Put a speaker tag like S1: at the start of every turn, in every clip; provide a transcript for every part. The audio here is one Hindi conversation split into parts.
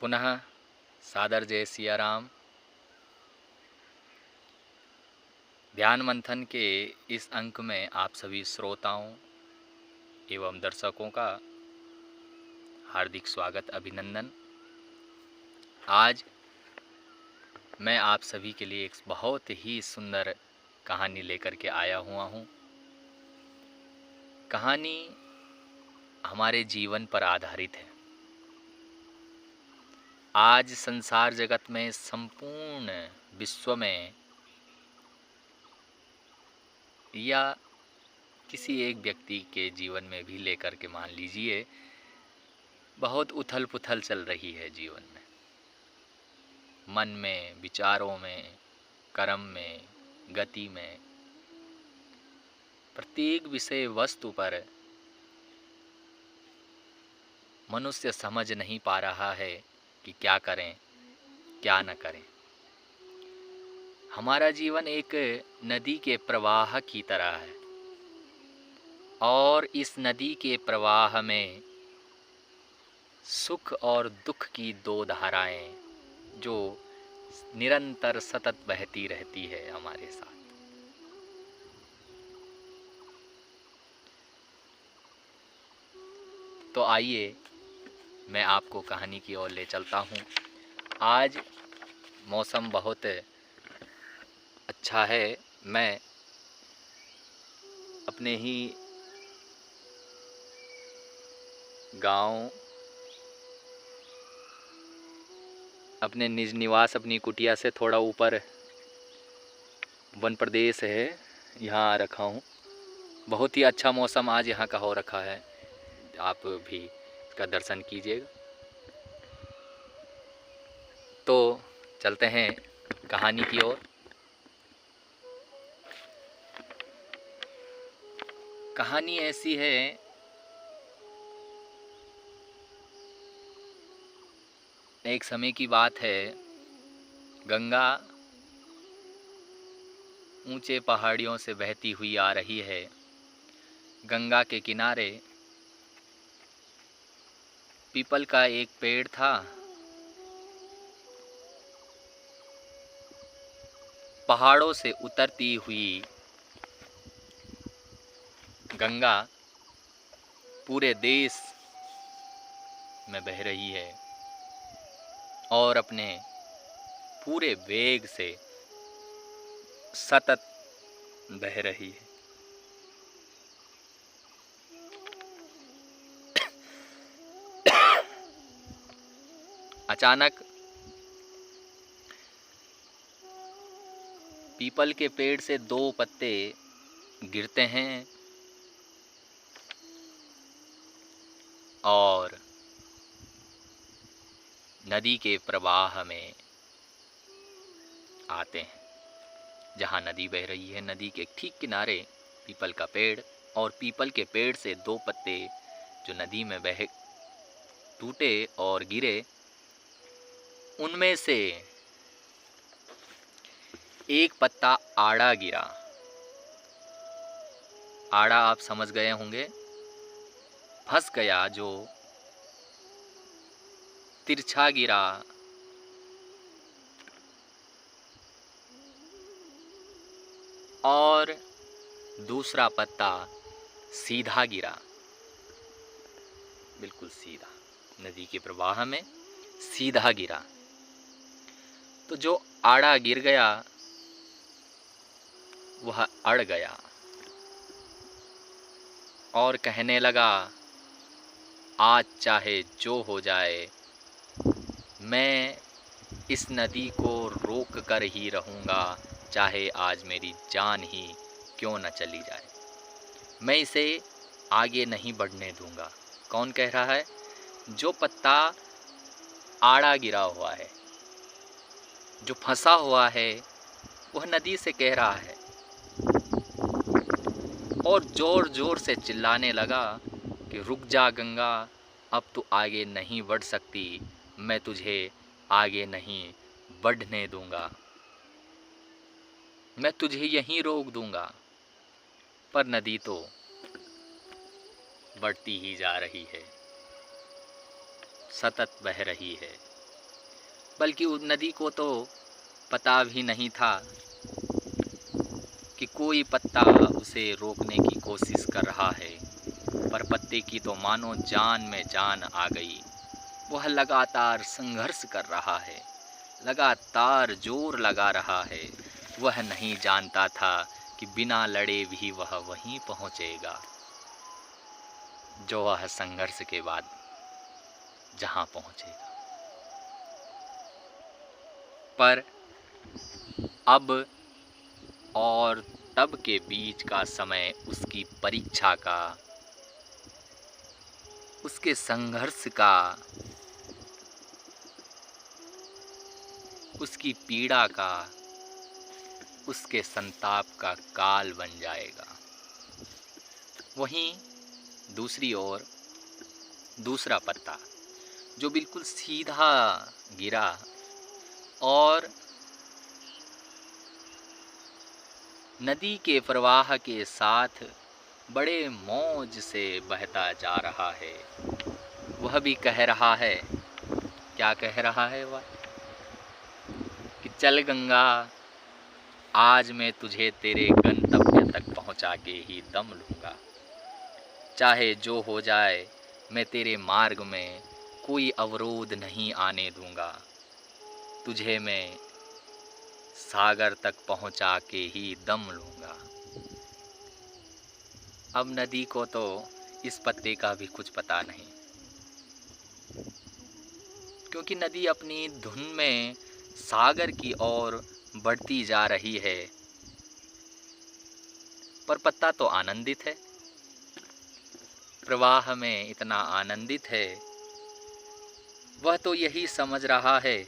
S1: पुनः सादर जय सिया राम। ध्यान मंथन के इस अंक में आप सभी श्रोताओं एवं दर्शकों का हार्दिक स्वागत, अभिनंदन। आज मैं आप सभी के लिए एक बहुत ही सुंदर कहानी लेकर के आया हुआ हूँ। कहानी हमारे जीवन पर आधारित है। आज संसार जगत में, संपूर्ण विश्व में या किसी एक व्यक्ति के जीवन में भी लेकर के मान लीजिए, बहुत उथल पुथल चल रही है जीवन में, मन में, विचारों में, कर्म में, गति में। प्रत्येक विषय वस्तु पर मनुष्य समझ नहीं पा रहा है कि क्या करें, क्या न करें। हमारा जीवन एक नदी के प्रवाह की तरह है और इस नदी के प्रवाह में सुख और दुख की दो धाराएं जो निरंतर सतत बहती रहती है हमारे साथ। तो आइए मैं आपको कहानी की ओर ले चलता हूँ। आज मौसम बहुत अच्छा है। मैं अपने ही गांव, अपने निज निवास, अपनी कुटिया से थोड़ा ऊपर वन प्रदेश है, यहाँ आ रखा हूँ। बहुत ही अच्छा मौसम आज यहाँ का हो रखा है। आप भी इसका दर्शन कीजिएगा। तो चलते हैं कहानी की ओर। कहानी ऐसी है, एक समय की बात है। गंगा ऊंचे पहाड़ियों से बहती हुई आ रही है। गंगा के किनारे पीपल का एक पेड़ था। पहाड़ों से उतरती हुई गंगा पूरे देश में बह रही है और अपने पूरे वेग से सतत बह रही है। अचानक पीपल के पेड़ से दो पत्ते गिरते हैं और नदी के प्रवाह में आते हैं। जहाँ नदी बह रही है, नदी के ठीक किनारे पीपल का पेड़, और पीपल के पेड़ से दो पत्ते जो नदी में बह टूटे और गिरे, उनमें से एक पत्ता आड़ा गिरा। आड़ा आप समझ गए होंगे, फंस गया, जो तिरछा गिरा। और दूसरा पत्ता सीधा गिरा, बिल्कुल सीधा, नदी के प्रवाह में सीधा गिरा। तो जो आड़ा गिर गया वह अड़ गया और कहने लगा, आज चाहे जो हो जाए, मैं इस नदी को रोक कर ही रहूँगा, चाहे आज मेरी जान ही क्यों न चली जाए। मैं इसे आगे नहीं बढ़ने दूँगा। कौन कह रहा है? जो पत्ता आड़ा गिरा हुआ है, जो फंसा हुआ है, वह नदी से कह रहा है और ज़ोर ज़ोर से चिल्लाने लगा कि रुक जा गंगा, अब तू आगे नहीं बढ़ सकती, मैं तुझे आगे नहीं बढ़ने दूंगा, मैं तुझे यहीं रोक दूंगा। पर नदी तो बढ़ती ही जा रही है, सतत बह रही है। बल्कि उस नदी को तो पता भी नहीं था कि कोई पत्ता उसे रोकने की कोशिश कर रहा है। पर पत्ते की तो मानो जान में जान आ गई। वह लगातार संघर्ष कर रहा है, लगातार जोर लगा रहा है। वह नहीं जानता था कि बिना लड़े भी वह वहीं पहुंचेगा, जो वह संघर्ष के बाद जहां पहुंचेगा। पर अब और तब के बीच का समय उसकी परीक्षा का, उसके संघर्ष का, उसकी पीड़ा का, उसके संताप का काल बन जाएगा। वहीं दूसरी ओर दूसरा पत्ता जो बिल्कुल सीधा गिरा और नदी के प्रवाह के साथ बड़े मौज से बहता जा रहा है। वह भी कह रहा है, क्या कह रहा है वह, कि चल गंगा, आज मैं तुझे तेरे गंतव्य तक पहुंचा के ही दम लूँगा। चाहे जो हो जाए, मैं तेरे मार्ग में कोई अवरोध नहीं आने दूँगा। तुझे मैं सागर तक पहुंचा के ही दम लूँगा। अब नदी को तो इस पत्ते का भी कुछ पता नहीं, क्योंकि नदी अपनी धुन में सागर की ओर बढ़ती जा रही है। पर पत्ता तो आनंदित है, प्रवाह में इतना आनंदित है। वह तो यही समझ रहा है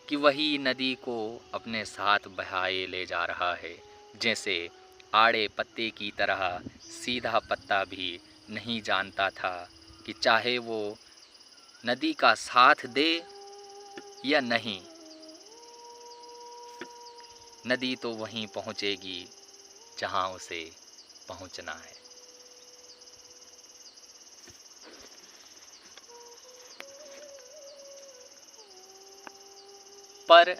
S1: कि वही नदी को अपने साथ बहाए ले जा रहा है। जैसे आड़े पत्ते की तरह सीधा पत्ता भी नहीं जानता था कि चाहे वो नदी का साथ दे या नहीं, नदी तो वहीं पहुंचेगी जहां उसे पहुंचना है। पर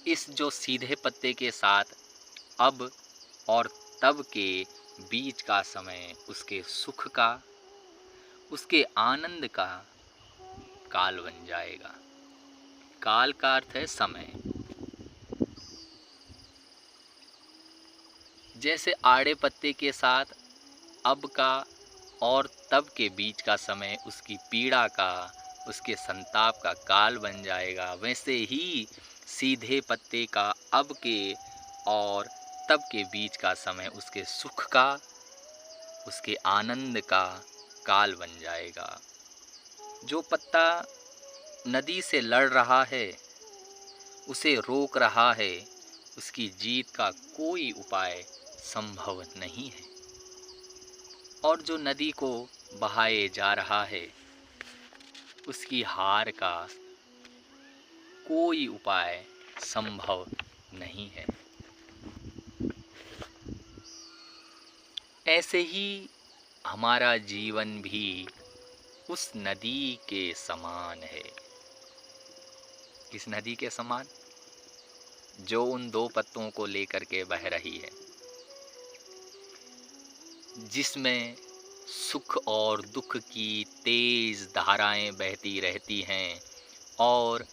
S1: इस जो सीधे पत्ते के साथ अब और तब के बीच का समय उसके सुख का, उसके आनंद का काल बन जाएगा। काल का अर्थ है समय। जैसे आड़े पत्ते के साथ अब का और तब के बीच का समय उसकी पीड़ा का, उसके संताप का काल बन जाएगा, वैसे ही सीधे पत्ते का अब के और तब के बीच का समय उसके सुख का, उसके आनंद का काल बन जाएगा। जो पत्ता नदी से लड़ रहा है, उसे रोक रहा है, उसकी जीत का कोई उपाय संभव नहीं है। और जो नदी को बहाए जा रहा है, उसकी हार का कोई उपाय संभव नहीं है। ऐसे ही हमारा जीवन भी उस नदी के समान है। किस नदी के समान? जो उन दो पत्तों को लेकर के बह रही है, जिसमें सुख और दुख की तेज धाराएं बहती रहती हैं, और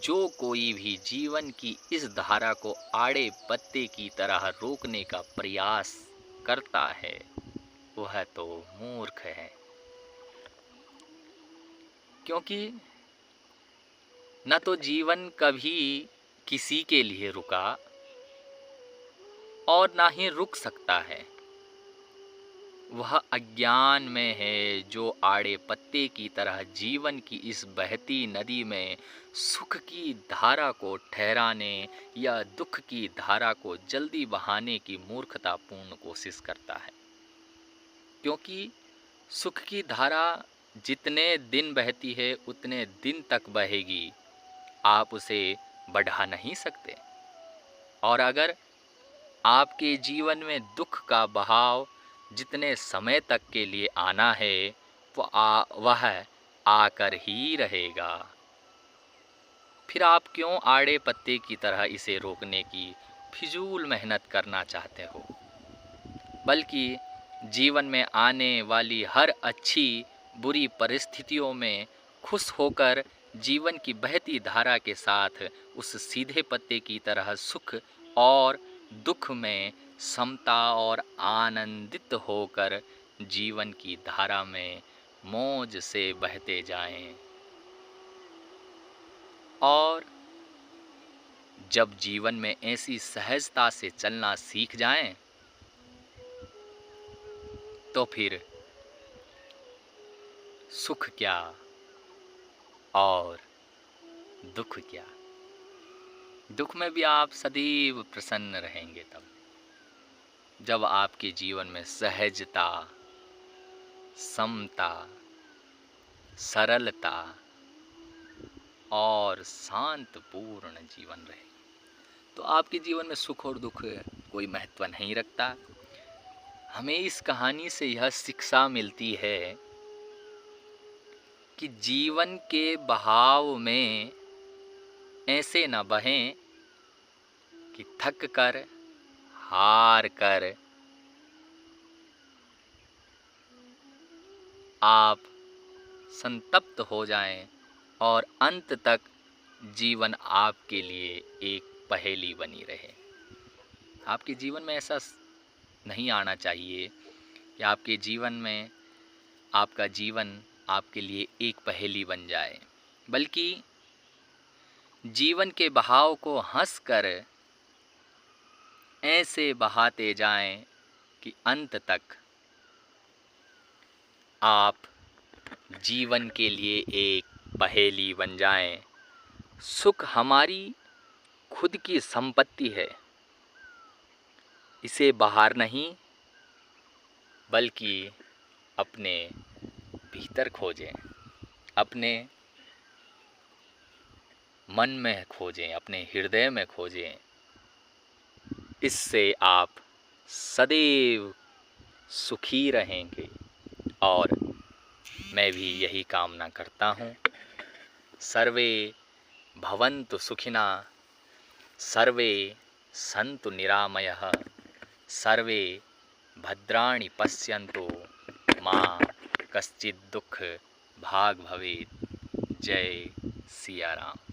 S1: जो कोई भी जीवन की इस धारा को आड़े पत्ते की तरह रोकने का प्रयास करता है, वह तो मूर्ख है। क्योंकि न तो जीवन कभी किसी के लिए रुका और ना ही रुक सकता है। वह अज्ञान में है जो आड़े पत्ते की तरह जीवन की इस बहती नदी में सुख की धारा को ठहराने या दुख की धारा को जल्दी बहाने की मूर्खतापूर्ण कोशिश करता है। क्योंकि सुख की धारा जितने दिन बहती है उतने दिन तक बहेगी, आप उसे बढ़ा नहीं सकते। और अगर आपके जीवन में दुख का बहाव जितने समय तक के लिए आना है, वह आकर ही रहेगा। फिर आप क्यों आड़े पत्ते की तरह इसे रोकने की फिजूल मेहनत करना चाहते हो? बल्कि जीवन में आने वाली हर अच्छी बुरी परिस्थितियों में खुश होकर जीवन की बहती धारा के साथ उस सीधे पत्ते की तरह सुख और दुख में समता और आनंदित होकर जीवन की धारा में मौज से बहते जाएं। और जब जीवन में ऐसी सहजता से चलना सीख जाएं, तो फिर सुख क्या और दुख क्या। दुख में भी आप सदैव प्रसन्न रहेंगे तब जब आपके जीवन में सहजता, समता, सरलता और शांतपूर्ण जीवन रहे। तो आपके जीवन में सुख और दुख कोई महत्व नहीं रखता। हमें इस कहानी से यह शिक्षा मिलती है कि जीवन के बहाव में ऐसे न बहें कि थक कर, हार कर आप संतप्त हो जाएं और अंत तक जीवन आपके लिए एक पहेली बनी रहे। आपके जीवन में ऐसा नहीं आना चाहिए कि आपके जीवन में आपका जीवन आपके लिए एक पहेली बन जाए, बल्कि जीवन के बहाव को हंसकर ऐसे बहाते जाएं कि अंत तक आप जीवन के लिए एक पहेली बन जाएं। सुख हमारी खुद की संपत्ति है, इसे बाहर नहीं बल्कि अपने भीतर खोजें, अपने मन में खोजें, अपने हृदय में खोजें। इससे आप सदैव सुखी रहेंगे और मैं भी यही कामना करता हूँ। सर्वे भवन्तु सुखिनः, सर्वे सन्तु निरामयः, सर्वे भद्राणि पश्यन्तु मा कश्चित् दुःख भाग् भवेत्। जय सिया राम।